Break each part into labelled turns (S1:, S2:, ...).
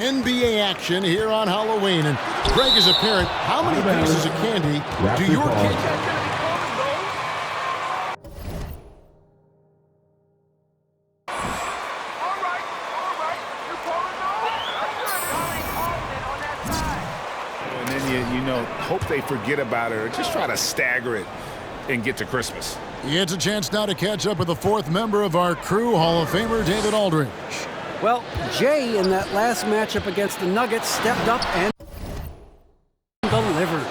S1: NBA action here on Halloween. And Greg, as a parent, how many pieces of candy do your kids?
S2: And then you know, hope they forget about it or just try to stagger it and get to Christmas.
S1: It's a chance now to catch up with the fourth member of our crew, Hall of Famer David Aldridge.
S3: Well, Jay in that last matchup against the Nuggets stepped up and delivered.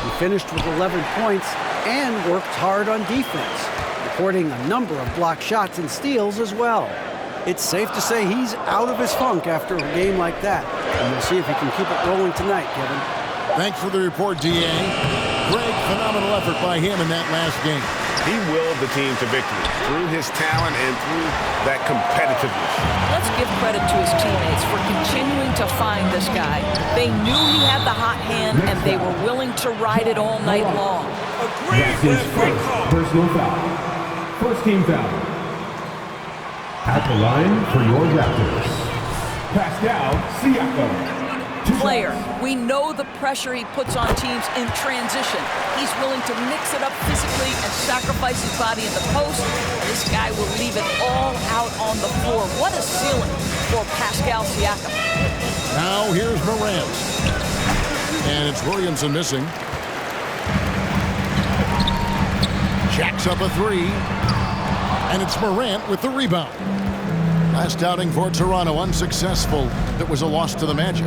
S3: He finished with 11 points and worked hard on defense, recording a number of blocked shots and steals as well. It's safe to say he's out of his funk after a game like that, and we'll see if he can keep it rolling tonight, Kevin.
S1: Thanks for the report, D.A. Greg, phenomenal effort by him in that last game.
S2: He willed the team to victory through his talent and through that competitiveness.
S4: Let's give credit to his teammates for continuing to find this guy. They knew he had the hot hand, and they were willing to ride it all night long.
S5: That's his first personal foul. First team foul. At the line for your Raptors, Pascal Siakam.
S4: Player, we know the pressure he puts on teams in transition. He's willing to mix it up physically and sacrifice his body in the post. This guy will leave it all out on the floor. What a ceiling for Pascal Siakam.
S1: Now here's Morant. And it's Williamson missing. Jacks up a three. And it's Morant with the rebound. Last outing for Toronto, unsuccessful. That was a loss to the Magic.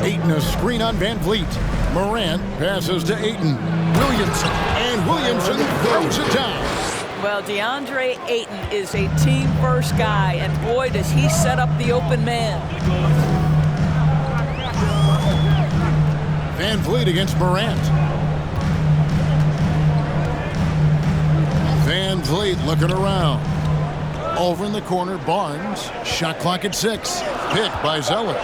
S1: Ayton a screen on Van Vliet. Morant passes to Ayton. Williamson. And Williamson throws it down.
S4: Well, DeAndre Ayton is a team-first guy, and boy, does he set up the open man.
S1: Van Vliet against Morant. Van Vliet looking around. Over in the corner, Barnes. Shot clock at 6. Picked by Zeller.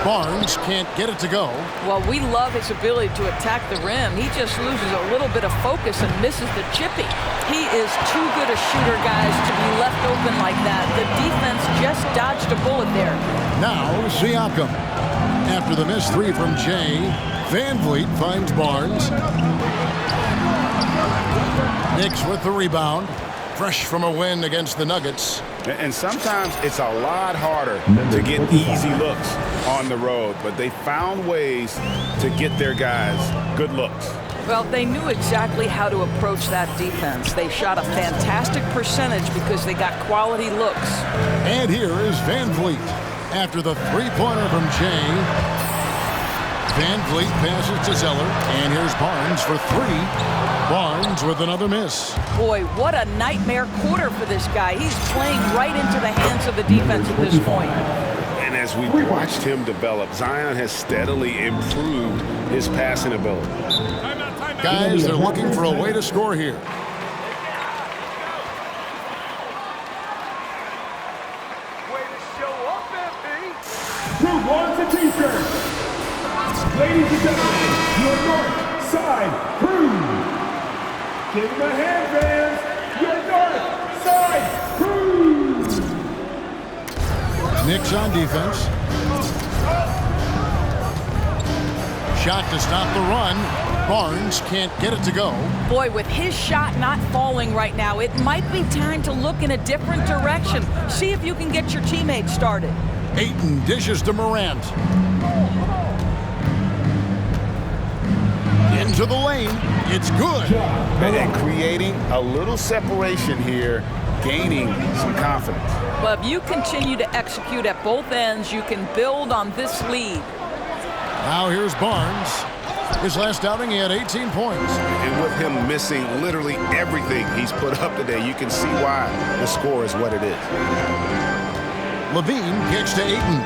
S1: Barnes can't get it to go.
S4: Well, we love his ability to attack the rim. He just loses a little bit of focus and misses the chippy. He is too good a shooter, guys, to be left open like that. The defense just dodged a bullet there.
S1: Now, Siakam. After the missed three from Jay, Van Vliet finds Barnes. Knicks with the rebound. Fresh from a win against the Nuggets.
S2: And sometimes it's a lot harder to get easy looks on the road, but they found ways to get their guys good looks.
S4: Well, they knew exactly how to approach that defense. They shot a fantastic percentage because they got quality looks.
S1: And here is Van Vliet. After the three-pointer from Jay, Van Vliet passes to Zeller, and here's Barnes for three. Barnes with another miss.
S4: Boy, what a nightmare quarter for this guy. He's playing right into the hands of the defense at this point.
S2: And as we watched him develop, Zion has steadily improved his passing ability.
S1: Guys, they're looking for a way to score here.
S6: Way to show up, MP.
S5: Who wants a t-shirt? Ladies and gentlemen, your North Side Crew. Give him a hand, fans. Your North Side Crew.
S1: Knicks on defense. Shot to stop the run. Barnes can't get it to go.
S4: Boy, with his shot not falling right now, it might be time to look in a different direction. See if you can get your teammates started.
S1: Ayton dishes to Morant. Into the lane. It's good.
S2: And creating a little separation here, gaining some confidence.
S4: But if you continue to execute at both ends, you can build on this lead.
S1: Now here's Barnes. His last outing, he had 18 points.
S2: And with him missing literally everything he's put up today, you can see why the score is what it is.
S1: Levine kicks to Ayton.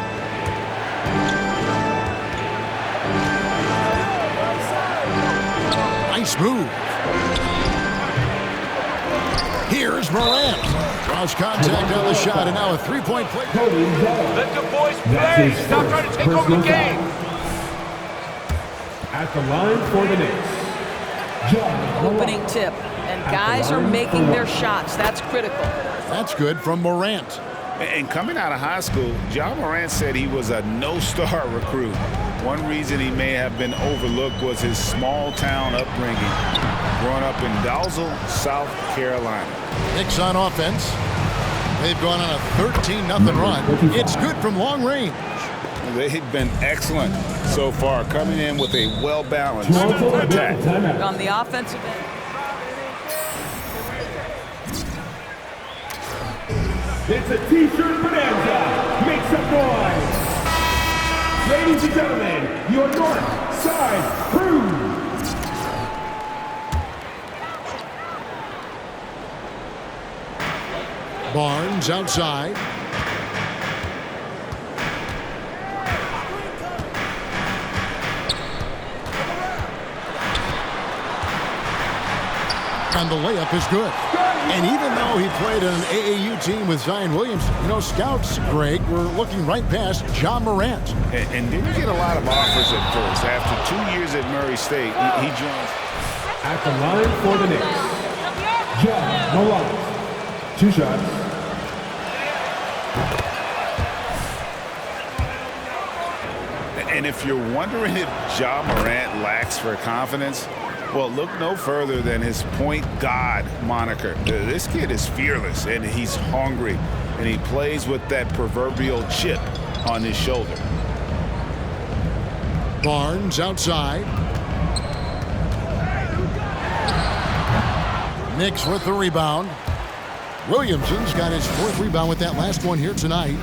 S1: Nice move. Here's Morant. Cross contact on the shot, and now a three-point play.
S6: Let the boys play. Stop trying to take over the game.
S5: At the line for the Knicks,
S4: Opening tip. And guys are making their shots. That's critical.
S1: That's good from Morant.
S2: And coming out of high school, Ja Morant said he was a no-star recruit. One reason he may have been overlooked was his small-town upbringing, growing up in Dalzell, South Carolina.
S1: Knicks on offense. They've gone on a 13-0 run. It's good from long range.
S2: They've been excellent so far, coming in with a well-balanced attack.
S4: On the offensive end.
S5: It's a t-shirt bonanza. Make some noise. Ladies and gentlemen, your North Side Crew.
S1: Barnes outside. And the layup is good. And even though he played on an AAU team with Zion Williamson, scouts, Greg, were looking right past Ja Morant.
S2: And didn't get a lot of offers at first. After 2 years at Murray State, he joined.
S5: At the line for the Knicks, Ja Morant. 2 shots.
S2: And if you're wondering if Ja Morant lacks for confidence, well, look no further than his point guard moniker. This kid is fearless, and he's hungry, and he plays with that proverbial chip on his shoulder.
S1: Barnes outside. Knicks with the rebound. Williamson's got his 4th rebound with that last one here tonight.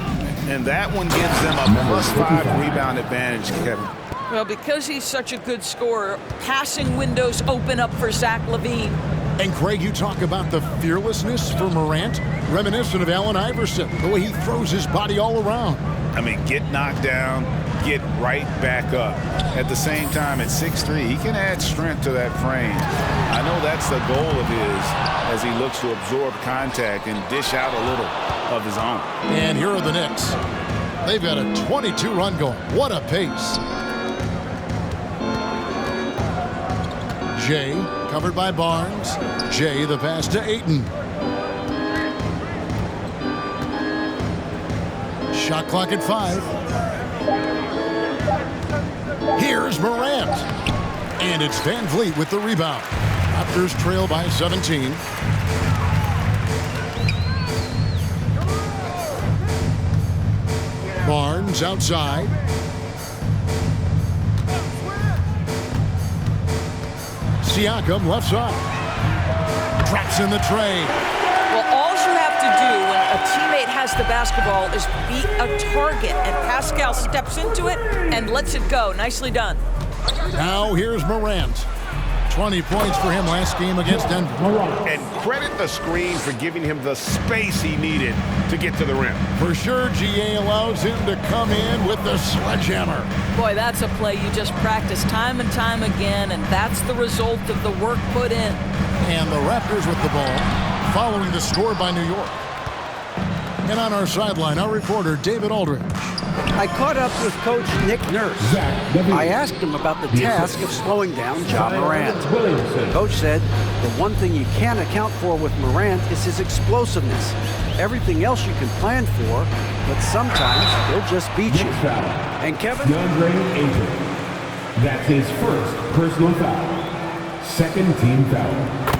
S2: And that one gives them a +5 rebound advantage, Kevin.
S4: Well, because he's such a good scorer, passing windows open up for Zach LaVine.
S1: And Craig, you talk about the fearlessness for Morant, reminiscent of Allen Iverson, the way he throws his body all around.
S2: I mean, get knocked down, get right back up. At the same time, at 6'3", he can add strength to that frame. I know that's the goal of his as he looks to absorb contact and dish out a little of his own.
S1: And here are the Knicks. They've got a 22-run going. What a pace. Jay, covered by Barnes. Jay, the pass to Ayton. Shot clock at 5. Here's Morant. And it's Van Vliet with the rebound. Raptors trail by 17. Barnes outside. Siakam left side. Drops in the tray.
S4: Well, all you have to do when a teammate has the basketball is be a target, and Pascal steps into it and lets it go. Nicely done.
S1: Now here's Morant. 20 points for him last game against Denver.
S7: And credit the screen for giving him the space he needed to get to the rim.
S1: For sure, GA allows him to come in with the sledgehammer.
S4: Boy, that's a play you just practice time and time again, and that's the result of the work put in.
S1: And the Raptors with the ball, following the score by New York. And on our sideline, our reporter, David Aldridge.
S3: I caught up with Coach Nick Nurse. I asked him about the task of slowing down Ja Morant. Coach said the one thing you can't account for with Morant is his explosiveness. Everything else you can plan for, but sometimes he'll just beat you. And Kevin?
S5: DeAndre Ayton. That's his first personal foul. Second team foul.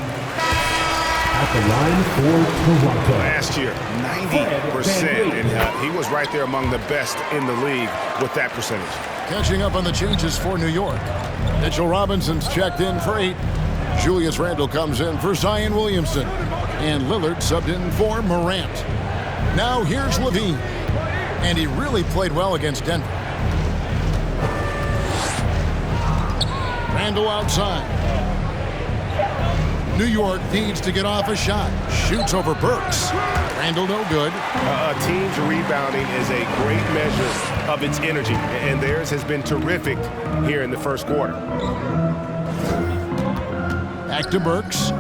S5: At the line for Toronto.
S7: Last year, 90%, and he was right there among the best in the league with that percentage.
S1: Catching up on the changes for New York. Mitchell Robinson's checked in for 8. Julius Randle comes in for Zion Williamson. And Lillard subbed in for Morant. Now here's LaVine. And he really played well against Denver. Randle outside. New York needs to get off a shot. Shoots over Burks. Randle no good.
S7: A team's rebounding is a great measure of its energy, and theirs has been terrific here in the first quarter.
S1: Back to Burks.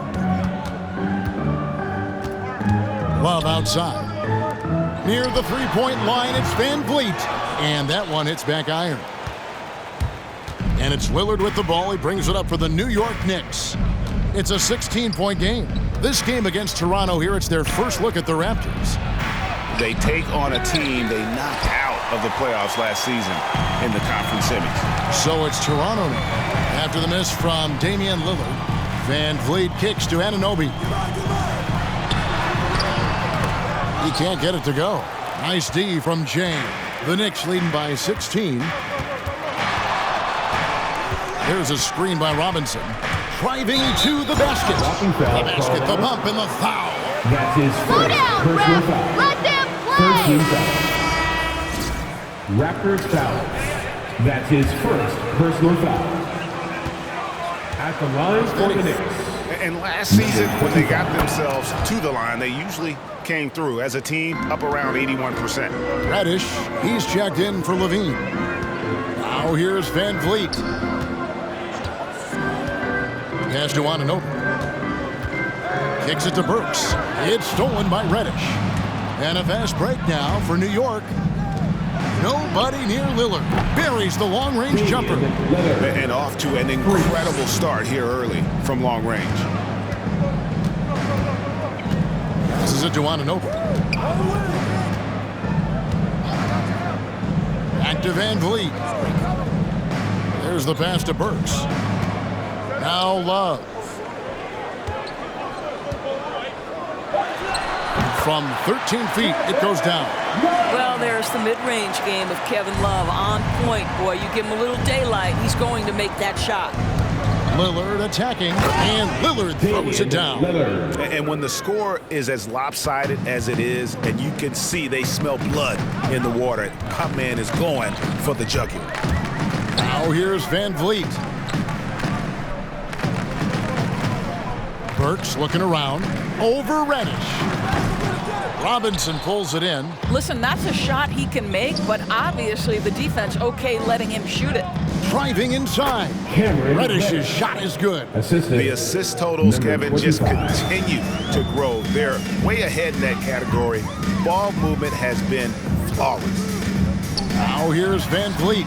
S1: Love outside. Near the three-point line, it's Van Vliet. And that one hits back iron. And it's Lillard with the ball. He brings it up for the New York Knicks. It's a 16-point game. This game against Toronto here, it's their first look at the Raptors.
S2: They take on a team they knocked out of the playoffs last season in the conference semis.
S1: So it's Toronto now. After the miss from Damian Lillard, Van Vliet kicks to Anunoby. He can't get it to go. Nice D from Jay. The Knicks leading by 16. There's a screen by Robinson. Driving to the basket. The basket, the bump, and the foul.
S5: That's his
S8: Slow
S5: first
S8: down,
S5: personal
S8: ref.
S5: foul.
S8: Let them
S5: First team
S8: play.
S5: foul. Raptors foul. That's his first personal foul. At the line for the Knicks.
S2: And last season, when they got themselves to the line, they usually came through as a team up around 81%.
S1: Reddish, he's checked in for Levine. Now here's Van Vliet. Pass to Anunoby. Kicks it to Burks. It's stolen by Reddish. And a fast break now for New York. Nobody near Lillard. Buries the long-range jumper.
S2: And off to an incredible start here early from long range.
S1: Passes it to Anunoby. Back to Van Vliet. There's the pass to Burks. Now Love. From 13 feet, it goes down.
S4: Well, there's the mid-range game of Kevin Love on point. Boy, you give him a little daylight, he's going to make that shot.
S1: Lillard attacking, and Lillard throws it down.
S2: And when the score is as lopsided as it is, and you can see they smell blood in the water, my man is going for the jugular.
S1: Now here's Van Vliet. Burks looking around. Over Reddish. Robinson pulls it in.
S4: Listen, that's a shot he can make, but obviously the defense okay letting him shoot it.
S1: Driving inside.
S5: Cameron
S1: Reddish's shot is good.
S2: The assist totals,
S5: Number
S2: Kevin, just
S5: 45.
S2: continue to grow. They're way ahead in that category. Ball movement has been flawless.
S1: Now here's Van Vliet.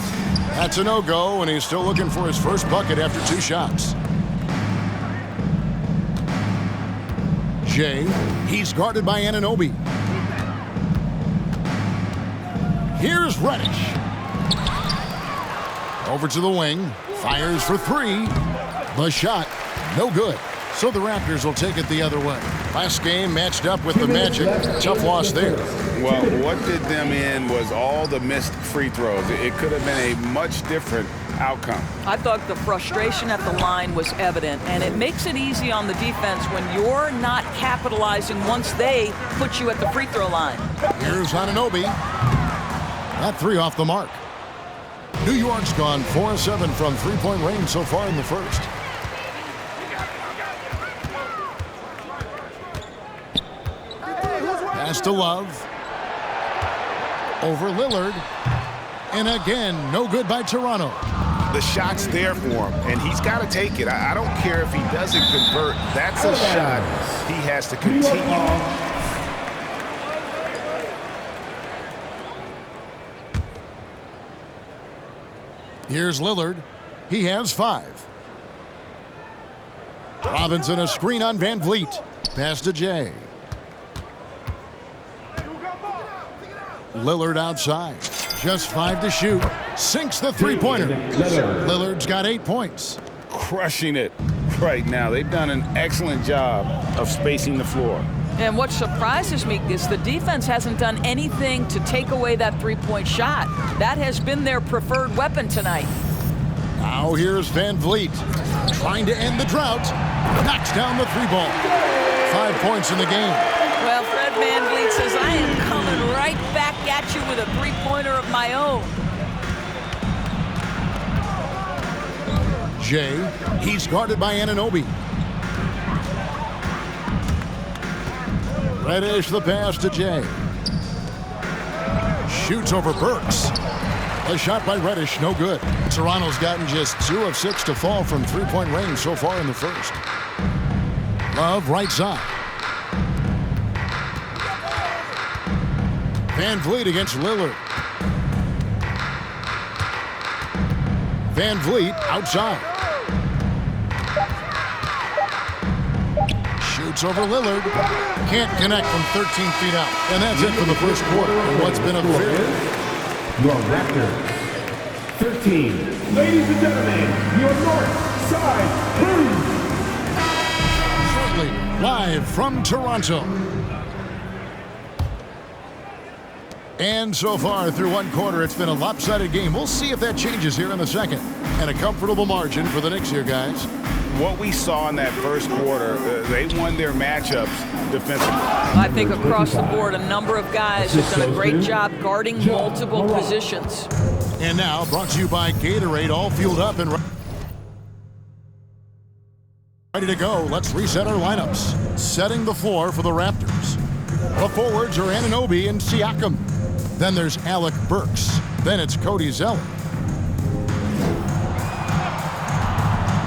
S1: That's a no-go, and he's still looking for his first bucket after 2 shots. Jay, he's guarded by Anunoby. Here's Reddish. Over to the wing. Fires for 3. The shot, no good. So the Raptors will take it the other way. Last game matched up with the Magic. Tough loss there.
S2: Well, what did them in was all the missed free throws. It could have been a much different outcome.
S4: I thought the frustration at the line was evident, and it makes it easy on the defense when you're not capitalizing once they put you at the free throw line.
S1: Here's Anunoby. That 3 off the mark. New York's gone 4-7 from three-point range so far in the first. Pass to Love. Over Lillard. And again, no good by Toronto.
S2: The shot's there for him, and he's got to take it. I don't care if he doesn't convert. That's a shot he has to continue.
S1: Here's Lillard. He has 5. Robinson a screen on Van Vliet. Pass to Jay. Lillard outside. Just 5 to shoot. Sinks the three-pointer. Lillard's got 8 points.
S2: Crushing it right now. They've done an excellent job of spacing the floor.
S4: And what surprises me is the defense hasn't done anything to take away that three-point shot. That has been their preferred weapon tonight.
S1: Now here's Van Vliet. Trying to end the drought. Knocks down the 3-ball. 5 points in the game.
S4: Well, Fred VanVleet says, I am coming right back at you with a three-pointer of my own.
S1: Jay, he's guarded by Anunoby. Reddish the pass to Jay. Shoots over Burks. A shot by Reddish, no good. Toronto's gotten just 2 of 6 to fall from three-point range so far in the first. Love right side. Van Vliet against Lillard. Van Vliet outside. Shoots Burks over Lillard. Can't connect from 13 feet out. And that's it for the first quarter. And what's been a very...
S5: Your Raptors. 13. Ladies and gentlemen, your North Side Crew.
S1: Shortly, live from Toronto. And so far through one quarter, it's been a lopsided game. We'll see if that changes here in the second. And a comfortable margin for the Knicks here, guys.
S2: What we saw in that first quarter, they won their matchups defensively.
S4: I think across the board, a number of guys have done a great job guarding multiple positions.
S1: And now, brought to you by Gatorade, all fueled up and ready to go. Let's reset our lineups. Setting the floor for the Raptors. The forwards are Anunoby and Siakam. Then there's Alec Burks. Then it's Cody Zeller.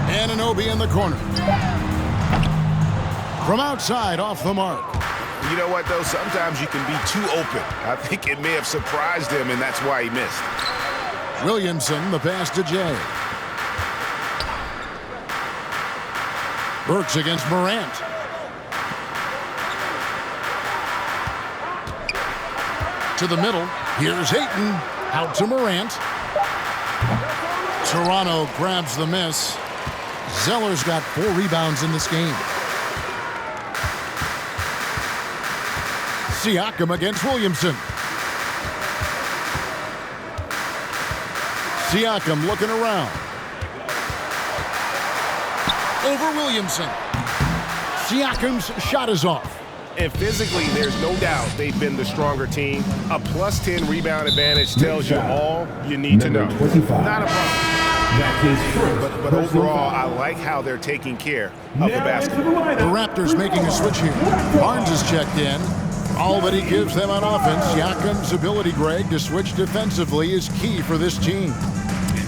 S1: Anunoby in the corner. From outside, off the mark.
S2: You know what, though? Sometimes you can be too open. I think it may have surprised him, and that's why he missed.
S1: Williamson, the pass to Jay. Burks against Morant. To the middle. Here's Ayton. Out to Morant. Toronto grabs the miss. Zeller's got 4 rebounds in this game. Siakam against Williamson. Siakam looking around. Over Williamson. Siakam's shot is off.
S7: And physically, there's no doubt they've been the stronger team. A plus 10 rebound advantage tells you all you need to know. Not a problem. But overall, I like how they're taking care of the basketball.
S1: The Raptors making a switch here. Barnes is checked in. All that he gives them on offense, Siakam's ability, Greg, to switch defensively is key for this team.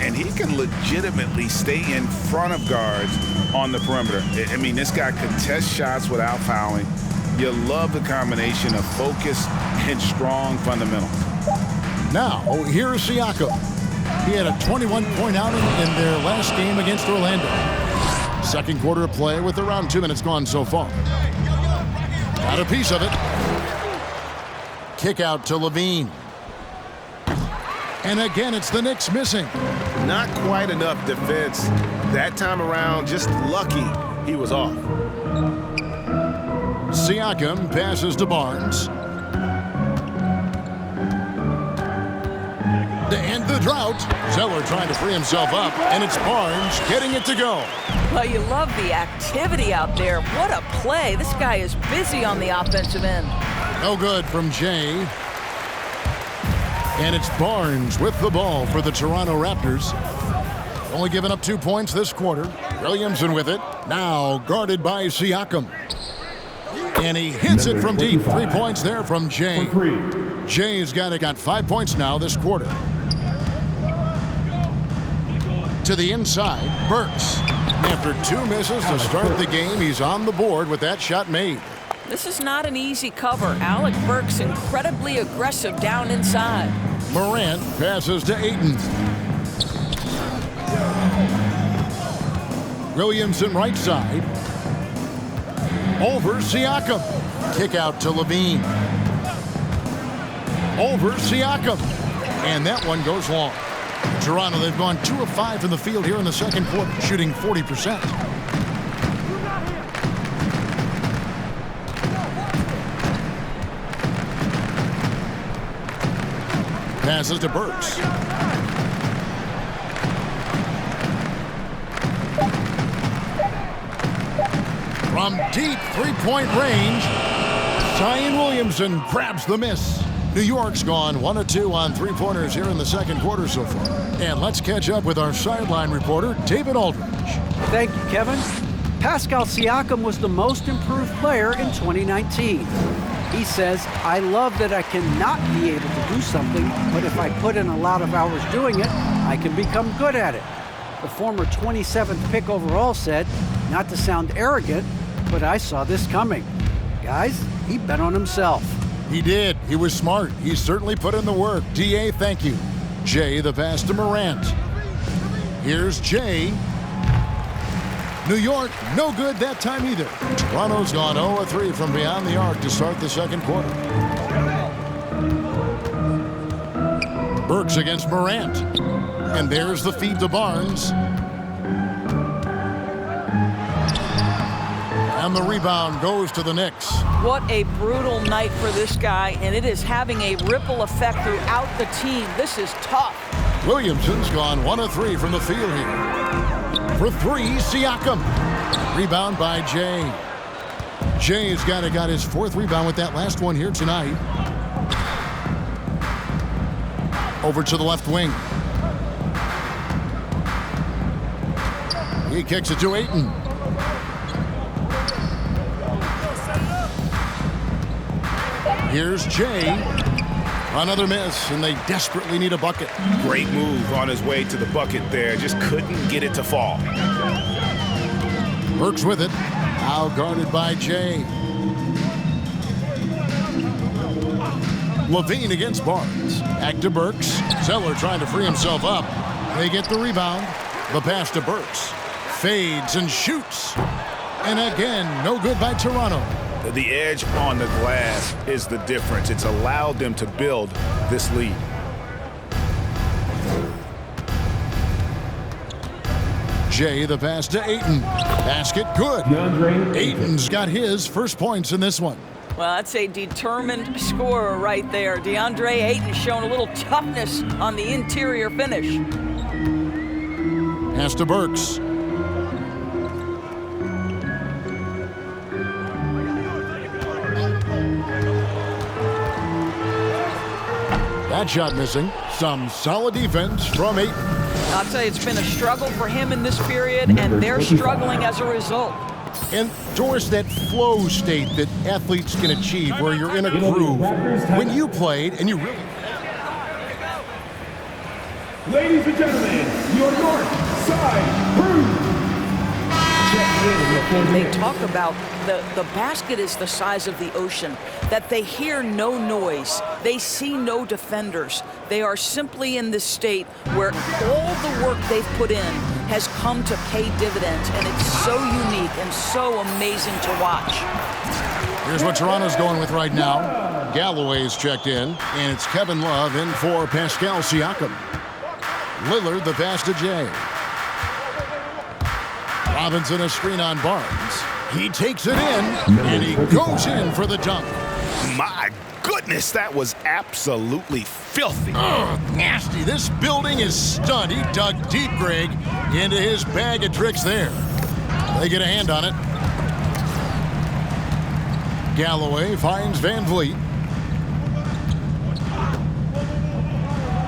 S2: And he can legitimately stay in front of guards on the perimeter. I mean, this guy contests shots without fouling. You love the combination of focus and strong fundamentals.
S1: Now, here's Siakam. He had a 21-point outing in their last game against Orlando. Second quarter of play with around 2 minutes gone so far. Got a piece of it. Kick out to Levine. And again, it's the Knicks missing.
S7: Not quite enough defense. That time around, just lucky he was off.
S1: Siakam passes to Barnes. To end the drought, Zeller trying to free himself up, and it's Barnes getting it to go.
S4: Well, you love the activity out there. What a play. This guy is busy on the offensive end.
S1: No good from Jay. And it's Barnes with the ball for the Toronto Raptors. Only giving up 2 points this quarter. Williamson with it. Now guarded by Siakam. And he hits it from deep. 3 points there from Jay. Jay's got 5 points now this quarter. To the inside, Burks. After 2 misses to start the game, he's on the board with that shot made.
S4: This is not an easy cover. Alec Burks incredibly aggressive down inside.
S1: Morant passes to Ayton. Williamson right side. Over Siakam. Kick out to Levine. Over Siakam. And that one goes long. Toronto, they've gone 2 of 5 from the field here in the second quarter, shooting 40%. Passes to Burks. From deep 3-point range, Zion Williamson grabs the miss. New York's gone 1 of 2 on 3-pointers here in the second quarter so far. And let's catch up with our sideline reporter, David Aldridge.
S3: Thank you, Kevin. Pascal Siakam was the most improved player in 2019. He says, I love that I cannot be able to do something, but if I put in a lot of hours doing it, I can become good at it. The former 27th pick overall said, not to sound arrogant, but I saw this coming. Guys, he bet on himself.
S1: He did. He was smart. He certainly put in the work. D.A., thank you. Jay, the pass to Morant. Here's Jay. New York, no good that time either. Toronto's gone 0-3 from beyond the arc to start the second quarter. Burks against Morant. And there's the feed to Barnes. And the rebound goes to the Knicks.
S4: What a brutal night for this guy, and it is having a ripple effect throughout the team. This is tough.
S1: Williamson's gone 1-3 from the field here. For three, Siakam. Rebound by Jay. Jay's got his fourth rebound with that last one here tonight. Over to the left wing. He kicks it to Ayton. Here's Jay. Another miss, and they desperately need a bucket.
S2: Great move on his way to the bucket there. Just couldn't get it to fall.
S1: Burks with it. Now guarded by Jay. Levine against Barnes. Back to Burks. Zeller trying to free himself up. They get the rebound. The pass to Burks. Fades and shoots. And again, no good by Toronto.
S2: The edge on the glass is the difference. It's allowed them to build this lead.
S1: Jay, the pass to Ayton. Basket good. Ayton's got his first points in this one.
S4: Well, that's a determined scorer right there. DeAndre Ayton showing a little toughness on the interior finish.
S1: Pass to Burks. That shot missing. Some solid defense from Ayton.
S4: I'll tell you, it's been a struggle for him in this period, and they're struggling as a result.
S1: And Doris, that flow state that athletes can achieve where you're in a groove. When you played and you really...
S5: Ladies and gentlemen, your North Side Crew.
S4: They talk about the basket is the size of the ocean, that they hear no noise, they see no defenders. They are simply in this state where all the work they've put in has come to pay dividends, and it's so unique and so amazing to watch.
S1: Here's what Toronto's going with right now. Galloway's checked in, and it's Kevin Love in for Pascal Siakam. Lillard the pass to Jay. Robinson a screen on Barnes. He takes it in, and he goes in for the dunk.
S2: My goodness, that was absolutely filthy.
S1: Oh, nasty. This building is stunned. He dug deep, Greg, into his bag of tricks there. They get a hand on it. Galloway finds Van Vliet.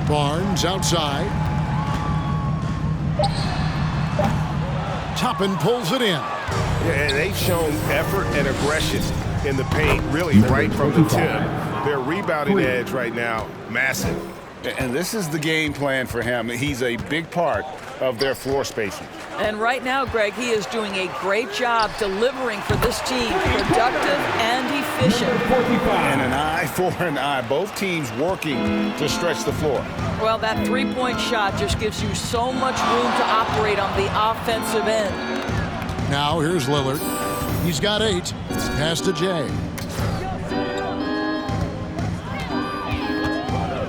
S1: Barnes outside. Toppin pulls it in.
S7: Yeah, they've shown effort and aggression in the paint, really right from the tip. Their rebounding edge right now, massive.
S2: And this is the game plan for him. He's a big part of their floor spacing.
S4: And right now, Greg, he is doing a great job delivering for this team, productive and efficient.
S2: And an eye for an eye. Both teams working to stretch the floor.
S4: Well, that three-point shot just gives you so much room to operate on the offensive end.
S1: Now here's Lillard. He's got 8. Pass to Jay.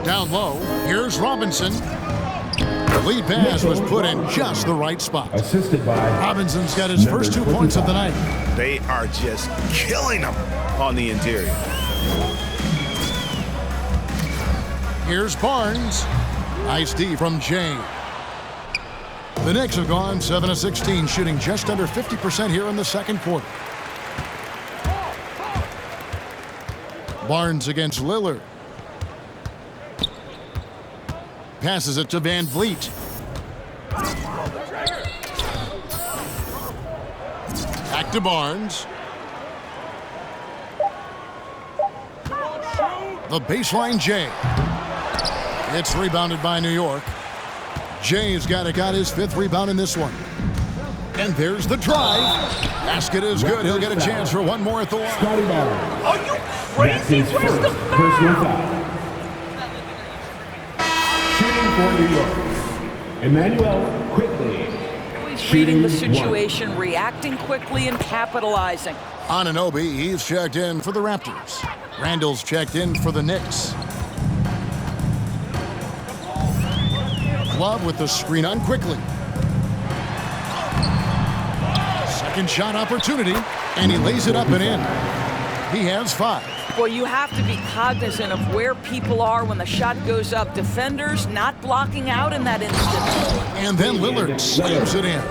S1: Down low, here's Robinson. The lead pass was put in just the right spot.
S5: Assisted by
S1: Robinson's got his first 2 points of the night.
S2: They are just killing them on the interior.
S1: Here's Barnes. Nice D from Jay. The Knicks have gone 7-16, shooting just under 50% here in the second quarter. Barnes against Lillard. Passes it to Van Vliet. Back to Barnes. The baseline Jay. It's rebounded by New York. Jay's got his 5th rebound in this one. And there's the drive. Basket is good. He'll get a chance for one more at the line.
S6: Are you crazy? Where's the foul?
S5: Shooting for New York, Emmanuel Quickly.
S4: always reading the situation, reacting quickly, and capitalizing.
S1: Anunoby, he's checked in for the Raptors. Randall's checked in for the Knicks. Love with the screen on quickly. Second shot opportunity, and he lays it up and in. He has 5.
S4: Well, you have to be cognizant of where people are when the shot goes up. Defenders not blocking out in that instant.
S1: And then Lillard slams it in.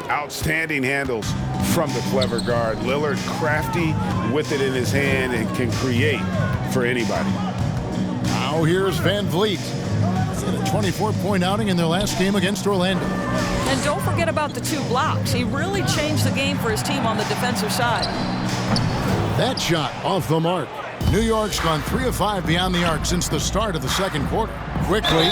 S2: Outstanding handles from the clever guard. Lillard crafty with it in his hand and can create for anybody.
S1: Now here's Van Vliet. He had a 24-point outing in their last game against Orlando.
S4: And don't forget about the 2 blocks. He really changed the game for his team on the defensive side.
S1: That shot off the mark. New York's gone 3 of 5 beyond the arc since the start of the second quarter. Quickly,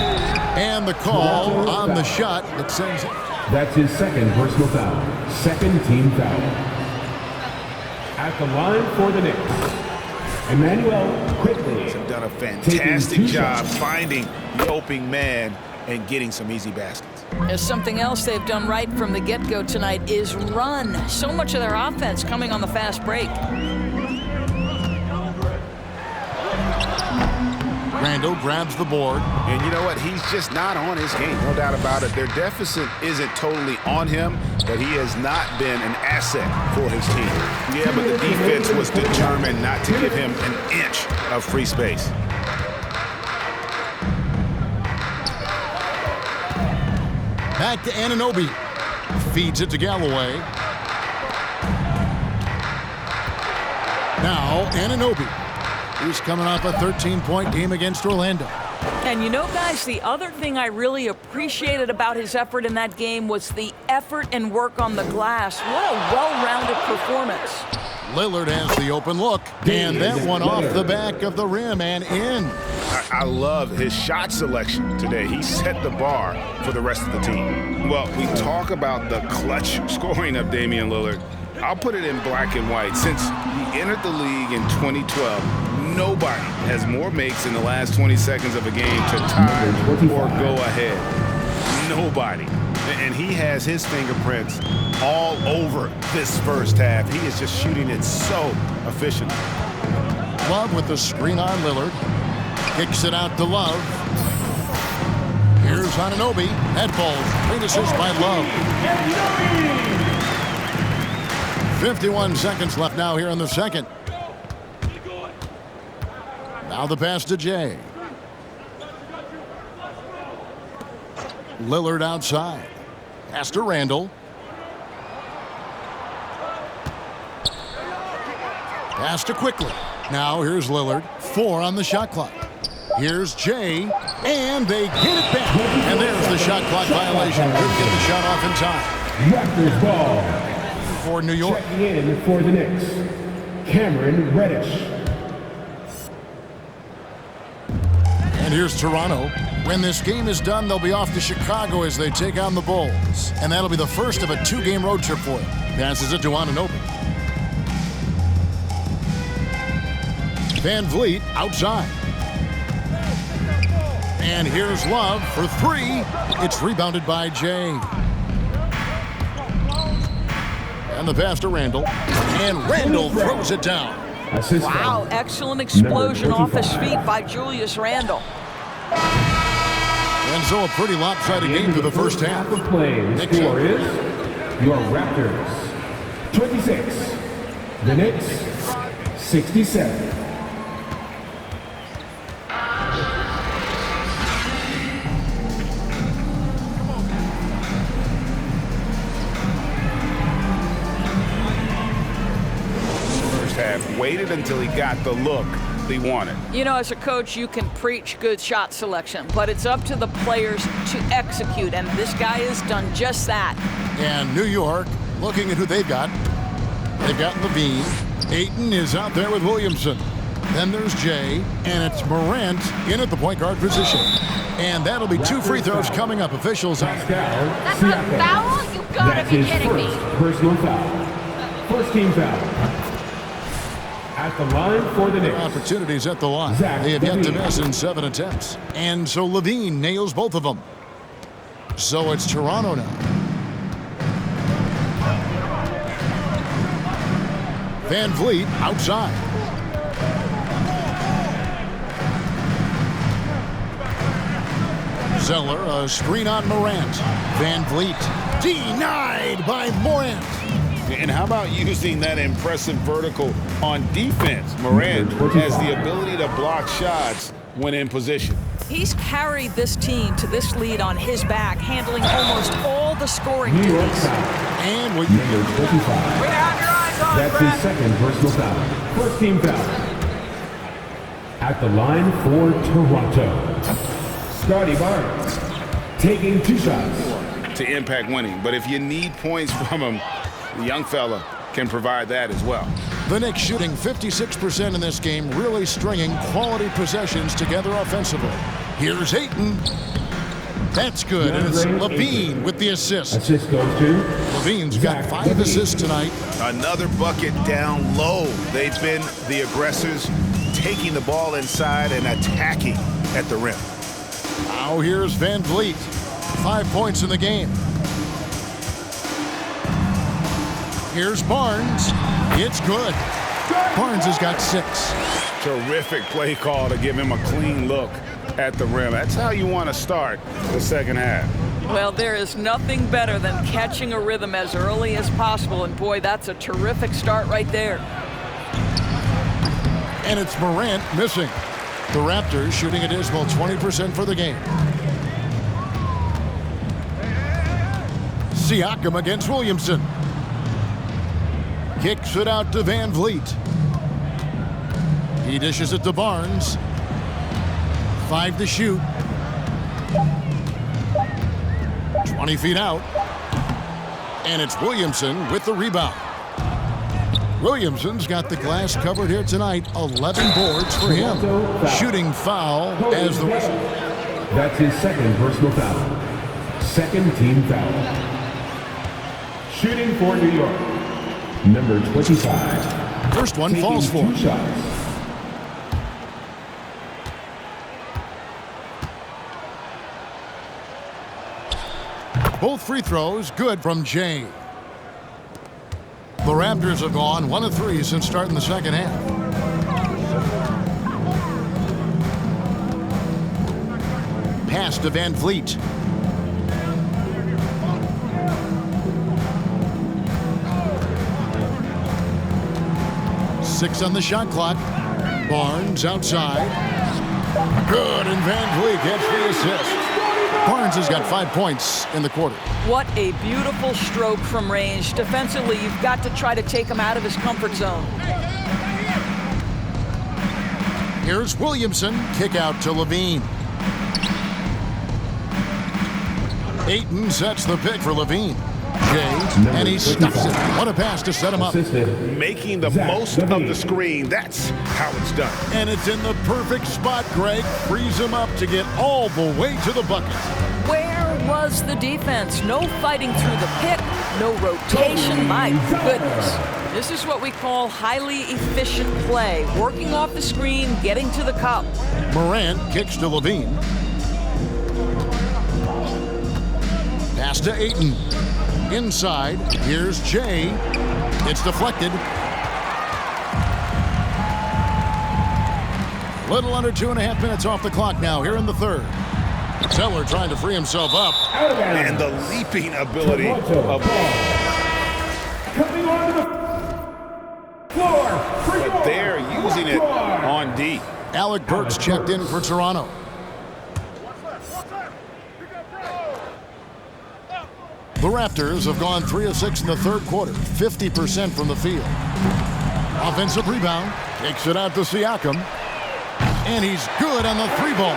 S1: and the call on the shot that sends it.
S5: That's his second personal foul. Second team foul. At the line for the Knicks, Emmanuel Quickly.
S2: He's done a fantastic job finding the open man and getting some easy baskets.
S4: There's something else they've done right from the get-go tonight is run. So much of their offense coming on the fast break.
S1: Randall grabs the board.
S2: And you know what? He's just not on his game. No doubt about it. Their deficit isn't totally on him, but he has not been an asset for his team. Yeah, but the defense was determined not to give him an inch of free space.
S1: Back to Anunoby. Feeds it to Galloway. Now Anunoby. He's coming off a 13-point game against Orlando.
S4: And you know, guys, the other thing I really appreciated about his effort in that game was the effort and work on the glass. What a well-rounded performance.
S1: Lillard has the open look, and that one off the back of the rim and in.
S2: I love his shot selection today. He set the bar for the rest of the team. Well, we talk about the clutch scoring of Damian Lillard. I'll put it in black and white. Since he entered the league in 2012, nobody has more makes in the last 20 seconds of a game to tie or go ahead. Nobody. And he has his fingerprints all over this first half. He is just shooting it so efficiently.
S1: Love with the screen on Lillard. Kicks it out to Love. Here's Anunoby. That ball. Great assist by Love. 51 seconds left now here in the second. Now the pass to Jay. Lillard outside. Pass to Randall. Pass to Quickly. Now here's Lillard. 4 on the shot clock. Here's Jay, and they get it back. And there's the shot clock violation. Couldn't get the shot off in time.
S5: Raptors ball.
S1: For New York.
S5: Checking in for the Knicks, Cameron Reddish.
S1: And here's Toronto. When this game is done, they'll be off to Chicago as they take on the Bulls. And that'll be the first of a 2-game road trip for them. Passes it to Anunoby. Van Vliet outside. And here's Love for 3. It's rebounded by Jay. And the pass to Randall. And Randall throws it down.
S4: Wow, excellent explosion off his feet by Julius Randle.
S1: And so a pretty lopsided game for the first half.
S5: The score is your Raptors 26, the Knicks 67.
S2: Waited until he got the look he wanted.
S4: You know, as a coach, you can preach good shot selection, but it's up to the players to execute, and this guy has done just that.
S1: And New York, looking at who they've got Levine. Ayton is out there with Williamson. Then there's Jay, and it's Morant in at the point guard position. And that'll be 2 free throws coming up. Officials on it.
S8: That's a foul? You gotta be kidding me.
S5: Personal foul. First team foul. At the line for the Knicks.
S1: Opportunities at the line. They have yet to miss in 7 attempts. And so Levine nails both of them. So it's Toronto now. Van Vliet outside. Zeller, a screen on Morant. Van Vliet denied by Morant.
S2: And how about using that impressive vertical on defense? Morant has the ability to block shots when in position.
S4: He's carried this team to this lead on his back, handling almost all the scoring duties.
S1: And we
S5: Number 25.
S6: Way to have your eyes on,
S5: That's
S6: Brad.
S5: his second personal foul. First team foul. At the line for Toronto, Scotty Barnes taking 2 shots.
S2: To impact winning. But if you need points from him, the young fella can provide that as well.
S1: The Knicks shooting 56% in this game, really stringing quality possessions together offensively. Here's Ayton. That's good, and it's Levine with the assist.
S5: Assist goes to
S1: Levine's got 5 assists tonight.
S2: Another bucket down low. They've been the aggressors, taking the ball inside and attacking at the rim.
S1: Now here's Van Vliet. 5 points in the game. Here's Barnes. It's good. Barnes has got 6.
S2: Terrific play call to give him a clean look at the rim. That's how you want to start the second half.
S4: Well, there is nothing better than catching a rhythm as early as possible, and boy, that's a terrific start right there.
S1: And it's Morant missing. The Raptors shooting a dismal 20% for the game. Siakam against Williamson. Kicks it out to Van Vliet. He dishes it to Barnes. 5 to shoot. 20 feet out. And it's Williamson with the rebound. Williamson's got the glass covered here tonight. 11 boards for him. Shooting foul as the whistle.
S5: That's his second personal foul. Second team foul. Shooting for New York, number 25.
S1: First one falls for
S5: 2 shots.
S1: Both free throws good from Jay. The Raptors have gone 1 of 3 since starting the second half. Pass to Van Vliet. Six on the shot clock. Barnes outside. Good, and Van Vliet gets the assist. Barnes has got 5 points in the quarter.
S4: What a beautiful stroke from range. Defensively, you've got to try to take him out of his comfort zone.
S1: Here's Williamson. Kick out to Levine. Ayton sets the pick for Levine. Jay, and he stuffs it. What a pass to set him up.
S2: Making the most of the screen. That's how it's done.
S1: And it's in the perfect spot, Greg. Frees him up to get all the way to the bucket.
S4: Where was the defense? No fighting through the pick, no rotation. My goodness. This is what we call highly efficient play. Working off the screen, getting to the cup.
S1: Morant kicks to Levine. Pass to Ayton. Inside, here's Jay. It's deflected. Little under 2.5 minutes off the clock now here in the third. Zeller trying to free himself up.
S2: And the leaping ability of
S5: Coming onto the floor.
S2: but they're using it on D.
S1: Alec Burks checked in for Toronto. The Raptors have gone 3 of 6 in the third quarter, 50% from the field. Offensive rebound, takes it out to Siakam, and he's good on the 3-ball.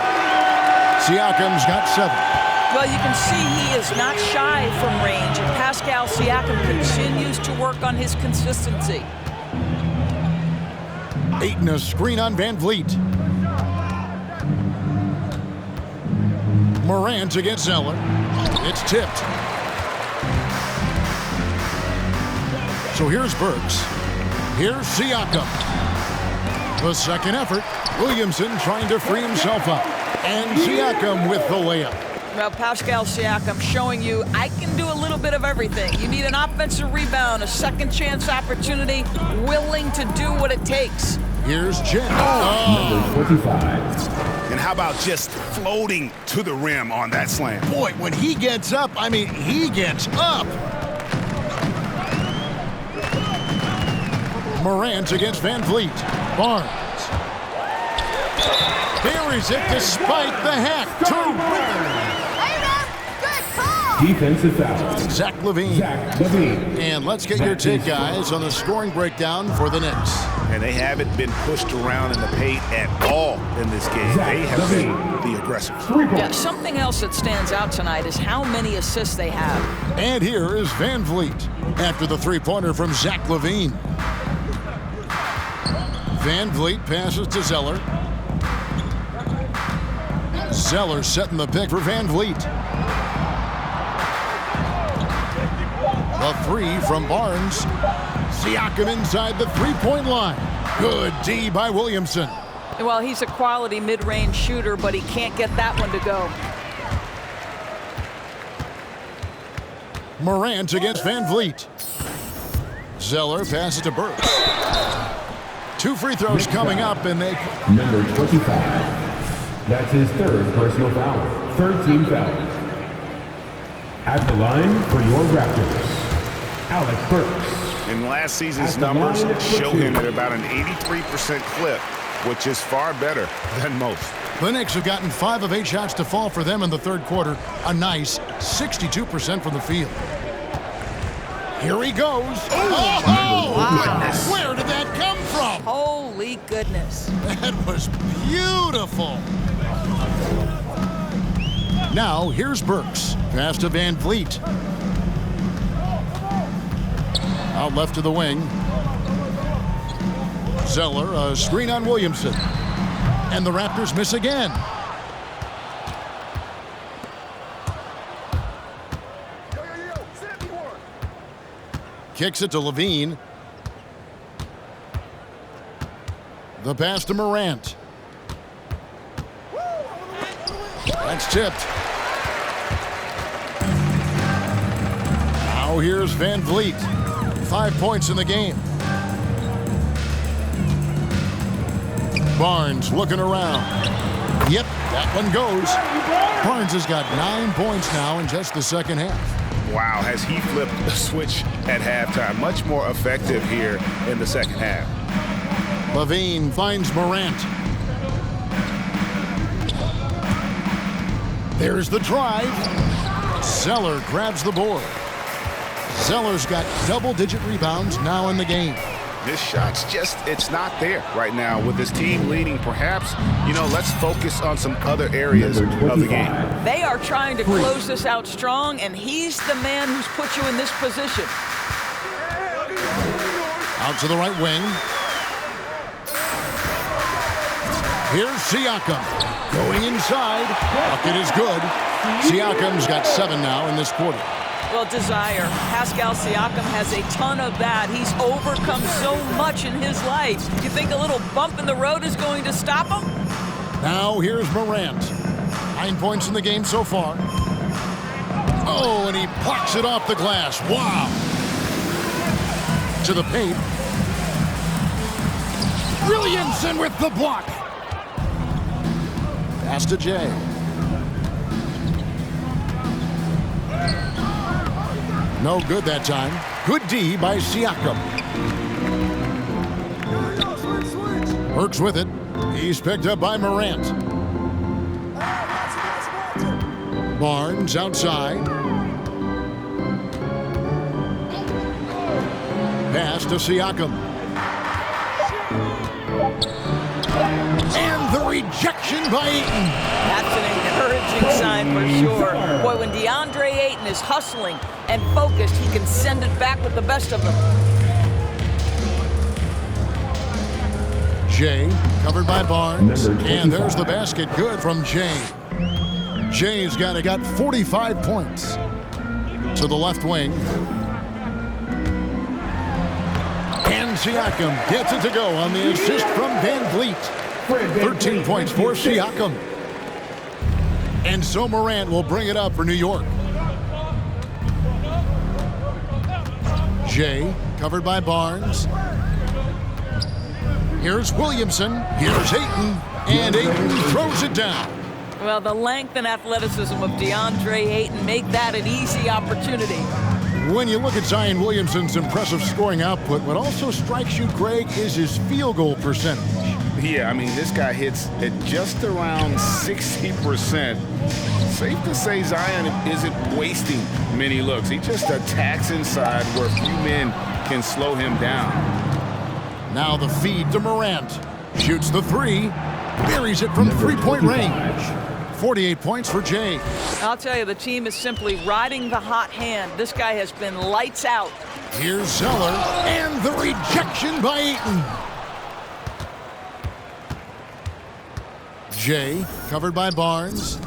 S1: Siakam's got 7.
S4: Well, you can see he is not shy from range, and Pascal Siakam continues to work on his consistency.
S1: Ayton a screen on Van Vliet. Morant against Zeller. It's tipped. So here's Burks. Here's Siakam. The second effort. Williamson trying to free himself up. And Siakam with the layup.
S4: Well, Pascal Siakam showing you I can do a little bit of everything. You need an offensive rebound, a second chance opportunity, willing to do what it takes.
S1: Here's Jay.
S5: Number 25.
S2: And how about just floating to the rim on that slam?
S1: Boy, when he gets up, I mean, he gets up. Morant against Van Vliet. Barnes. Buries it despite the hack.
S5: Defensive foul.
S1: Zach LaVine.
S5: Zach LaVine.
S1: And let's get your take, guys, on the scoring breakdown for the Knicks.
S2: And they haven't been pushed around in the paint at all in this game. They have been the aggressors.
S4: Yeah, something else that stands out tonight is how many assists they have.
S1: And here is Van Vliet after the three-pointer from Zach LaVine. Van Vliet passes to Zeller. Zeller setting the pick for Van Vliet. The three from Barnes. Siakam inside the three-point line. Good D by Williamson.
S4: Well, he's a quality mid-range shooter, but he can't get that one to go.
S1: Morant against Van Vliet. Zeller passes to Burks. 2 free throws coming up, and they...
S5: Number 25. That's his third personal foul. Third team foul. At the line for your Raptors, Alec Burks.
S2: And last season's numbers show him at about an 83% clip, which is far better than most.
S1: The Knicks have gotten 5 of 8 shots to fall for them in the third quarter. A nice 62% from the field. Here he goes. Oh, wow. Where did that come from?
S4: Holy goodness.
S1: That was beautiful. Now, here's Burks. Pass to Van Vliet. Out left to the wing. Zeller, a screen on Williamson. And the Raptors miss again. Kicks it to LaVine. The pass to Morant. That's tipped. Now here's Van Vliet. 5 points in the game. Barnes looking around. Yep, that one goes. Barnes has got 9 points now in just the second half.
S2: Wow, has he flipped the switch at halftime. Much more effective here in the second half.
S1: LaVine finds Morant. There's the drive. Zeller grabs the board. Zeller's got double-digit rebounds now in the game.
S2: This shot's just, it's not there right now. With his team leading, perhaps, let's focus on some other areas of the game.
S4: They are trying to close this out strong, and he's the man who's put you in this position.
S1: Out to the right wing. Here's Siakam. Going inside. Bucket is good. Siakam's got 7 now in this quarter.
S4: Well, Desire, Pascal Siakam has a ton of that. He's overcome so much in his life. You think a little bump in the road is going to stop him?
S1: Now here's Morant. 9 points in the game so far. Oh, and he blocks it off the glass. Wow. To the paint. Williamson with the block. Pass to Jay. No good that time. Good D by Siakam. Burks with it. He's picked up by Morant. Barnes outside. Pass to Siakam. And the rejection by Ayton.
S4: That's an encouraging sign for sure. Boy, when DeAndre Ayton is hustling and focused, he can send it back with the best of them.
S1: Jay, covered by Barnes. And there's the basket. Good from Jay. Jay's got 45 points. To the left wing. And Siakam gets it to go on the assist from Van Vliet. 13 points for Siakam. And so Morant will bring it up for New York. Jay, covered by Barnes. Here's Williamson. Here's Ayton. And Ayton throws it down.
S4: Well, the length and athleticism of DeAndre Ayton make that an easy opportunity.
S1: When you look at Zion Williamson's impressive scoring output, what also strikes you, Greg, is his field goal percentage.
S2: Yeah, I mean, this guy hits at just around 60%. Safe to say Zion isn't wasting many looks. He just attacks inside where few men can slow him down.
S1: Now the feed to Morant. Shoots the three. Buries it from three-point range. 48 points for Jay.
S4: I'll tell you, the team is simply riding the hot hand. This guy has been lights out.
S1: Here's Zeller. And the rejection by Ayton. Jay, covered by Barnes.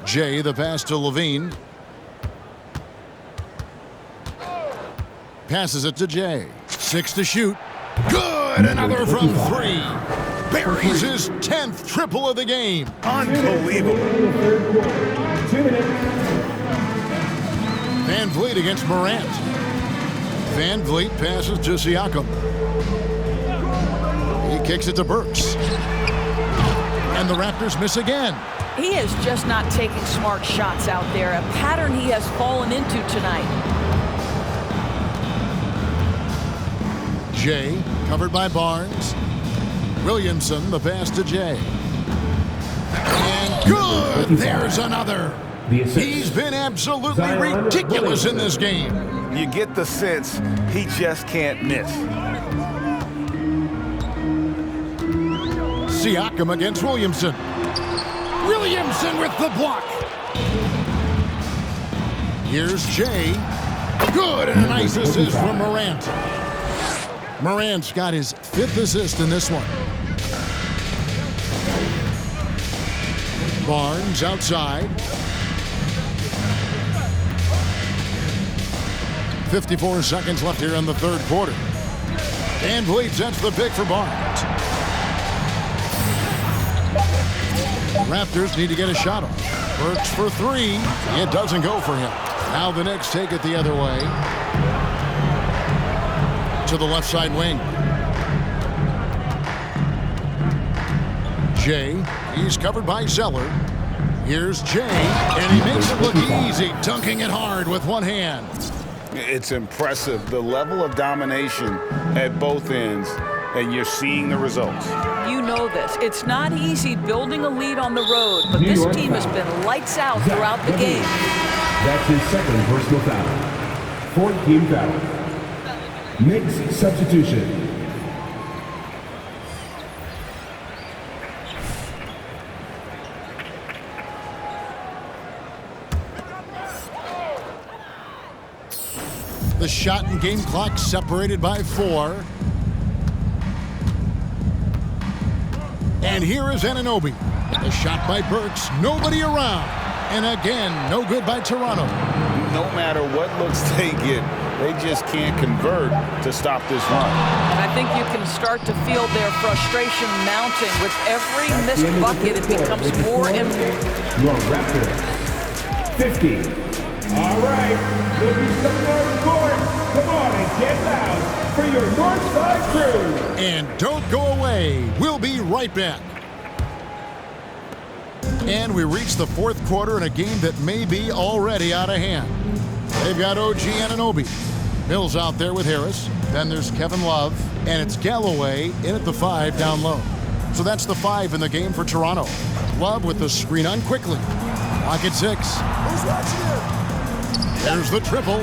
S1: Jay, the pass to Levine. Passes it to Jay. 6 to shoot. Good! Another from 3. Buries his 10th triple of the game.
S2: Unbelievable.
S1: Van Vliet against Morant. Van Vliet passes to Siakam. He kicks it to Burks. And the Raptors miss again.
S4: He is just not taking smart shots out there, a pattern he has fallen into tonight.
S1: Jay, covered by Barnes. Williamson, the pass to Jay. And good! There's another. He's been absolutely ridiculous in this game.
S2: You get the sense he just can't miss.
S1: Siakam against Williamson. Williamson with the block. Here's Jay. Good, and a nice assist from Morant. Morant's got his 5th assist in this one. Barnes outside. 54 seconds left here in the third quarter. And Vliet sets the pick for Barnes. Raptors need to get a shot off. Burks for 3. It doesn't go for him. Now the Knicks take it the other way. To the left side wing. Jay, he's covered by Zeller. Here's Jay, and he makes it look easy, dunking it hard with one hand.
S2: It's impressive, the level of domination at both ends, and you're seeing the results.
S4: You know this. It's not easy building a lead on the road, but this team has been lights out throughout the game.
S5: That's his second personal foul. 4th team foul. Knicks substitution.
S1: The shot and game clock separated by 4. And here is Anunoby. A shot by Burks, nobody around. And again, no good by Toronto.
S2: No matter what looks they get, they just can't convert to stop this run.
S4: I think you can start to feel their frustration mounting. With every missed bucket, it becomes more and more.
S5: Your Raptors. 50. All right, there'll be some more court. Come on and get loud for your Northside crew.
S1: And don't go away. We'll be right back. And we reach the 4th quarter in a game that may be already out of hand. They've got OG Anunoby. Mills out there with Harris. Then there's Kevin Love. And it's Galloway in at the 5 down low. So that's the 5 in the game for Toronto. Love with the screen on quickly. Clock at 6. Who's watching it? There's the triple.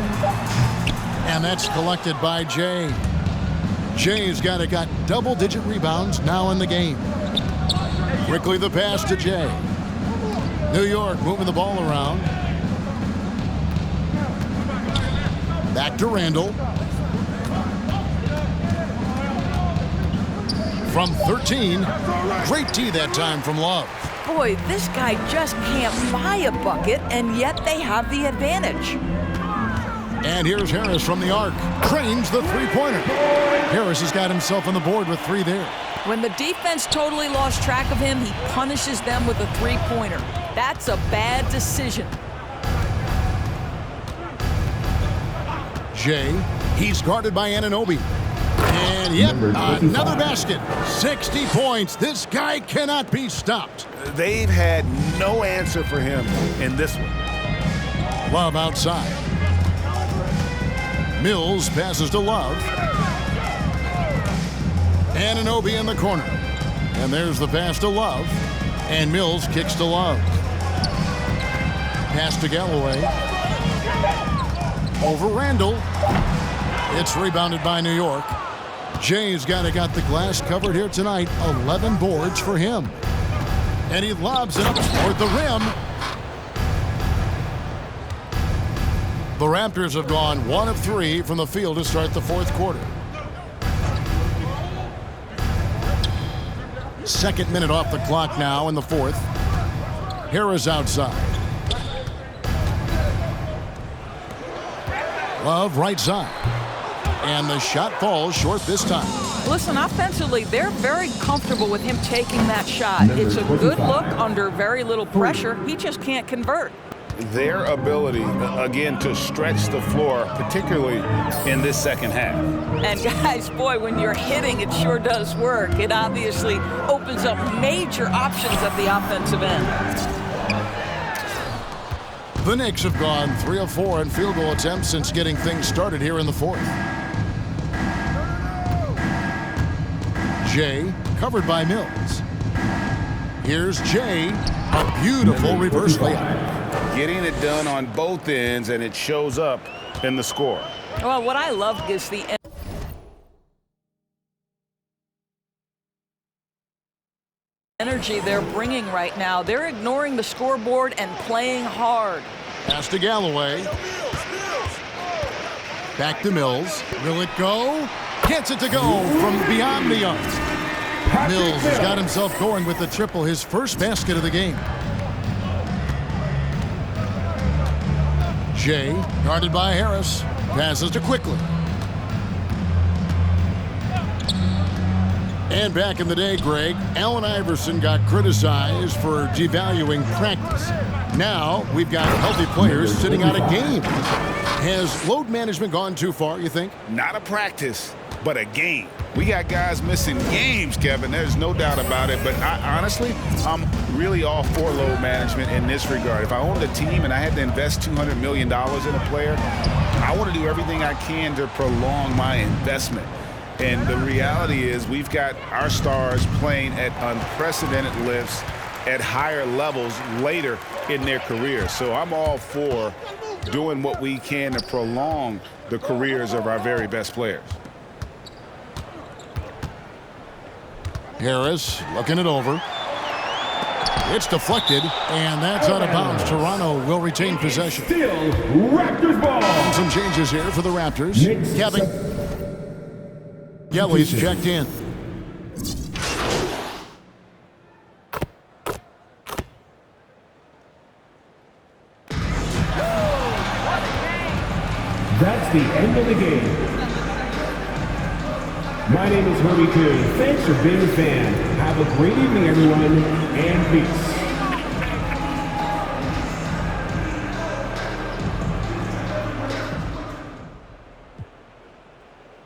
S1: And that's collected by Jay. Jay's got double-digit rebounds now in the game. Quickly the pass to Jay. New York moving the ball around. Back to Randall. From 13. Great tee that time from Love.
S4: Boy, this guy just can't buy a bucket, and yet they have the advantage.
S1: And here's Harris from the arc. Cranes the three-pointer. Harris has got himself on the board with 3 there.
S4: When the defense totally lost track of him, he punishes them with a three-pointer. That's a bad decision.
S1: Jay, he's guarded by Anunoby. And yep, another basket. 60 points. This guy cannot be stopped.
S2: They've had no answer for him in this one.
S1: Love outside. Mills passes to Love. Anunoby in the corner. And there's the pass to Love. And Mills kicks to Love. Pass to Galloway. Over Randall. It's rebounded by New York. Jay's got the glass covered here tonight. 11 boards for him. And he lobs it up toward the rim. The Raptors have gone 1 of 3 from the field to start the fourth quarter. Second minute off the clock now in the fourth. Harris outside. Love right side. And the shot falls short this time.
S4: Listen, offensively, they're very comfortable with him taking that shot. It's a good look under very little pressure. He just can't convert.
S2: Their ability, again, to stretch the floor, particularly in this second half.
S4: And guys, boy, when you're hitting, it sure does work. It obviously opens up major options at the offensive end.
S1: The Knicks have gone 3 of 4 in field goal attempts since getting things started here in the fourth. Jay covered by Mills. Here's Jay, a beautiful reverse layup.
S2: Getting it done on both ends, and it shows up in the score.
S4: Well, what I love is the energy they're bringing right now. They're ignoring the scoreboard and playing hard.
S1: Pass to Galloway. Back to Mills. Will it go? Gets it to go from beyond the arc. Mills has got himself going with the triple, his first basket of the game. Jay, guarded by Harris, passes to Quickly. And back in the day, Greg, Allen Iverson got criticized for devaluing practice. Now we've got healthy players sitting out a game. Has load management gone too far, you think?
S2: Not a practice, but a game. We got guys missing games, Kevin. There's no doubt about it. But honestly, I'm really all for load management in this regard. If I owned a team and I had to invest $200 million in a player, I want to do everything I can to prolong my investment. And the reality is we've got our stars playing at unprecedented lifts at higher levels later in their career. So I'm all for doing what we can to prolong the careers of our very best players.
S1: Harris looking it over. It's deflected, and that's out of bounds. Toronto will retain possession.
S5: Still Raptors ball.
S1: And some changes here for the Raptors. Kevin Gelly's checked in.
S5: That's the end of the game. My name is Herbie Coon. Thanks for being a fan. Have a great evening, everyone, and peace.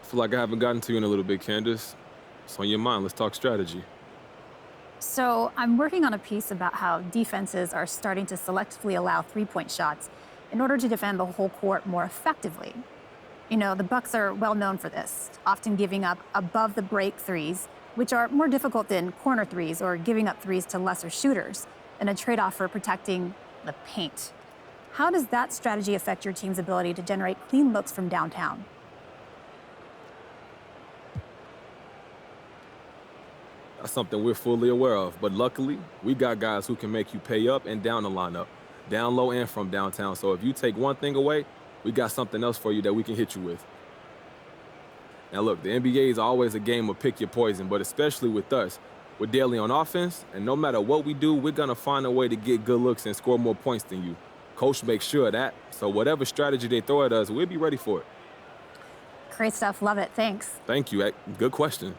S9: I feel like I haven't gotten to you in a little bit, Candace. It's on your mind. Let's talk strategy.
S10: So I'm working on a piece about how defenses are starting to selectively allow three-point shots in order to defend the whole court more effectively. You know, the Bucks are well known for this, often giving up above the break threes, which are more difficult than corner threes or giving up threes to lesser shooters, and a trade-off for protecting the paint. How does that strategy affect your team's ability to generate clean looks from downtown?
S9: That's something we're fully aware of, but luckily, we got guys who can make you pay up and down the lineup, down low and from downtown. So if you take one thing away, we got something else for you that we can hit you with. Now look, the NBA is always a game of pick your poison, but especially with us, we're daily on offense, and no matter what we do, we're gonna find a way to get good looks and score more points than you. Coach makes sure of that, so whatever strategy they throw at us, we'll be ready for it.
S10: Great stuff, love it, thanks.
S9: Thank you, good question.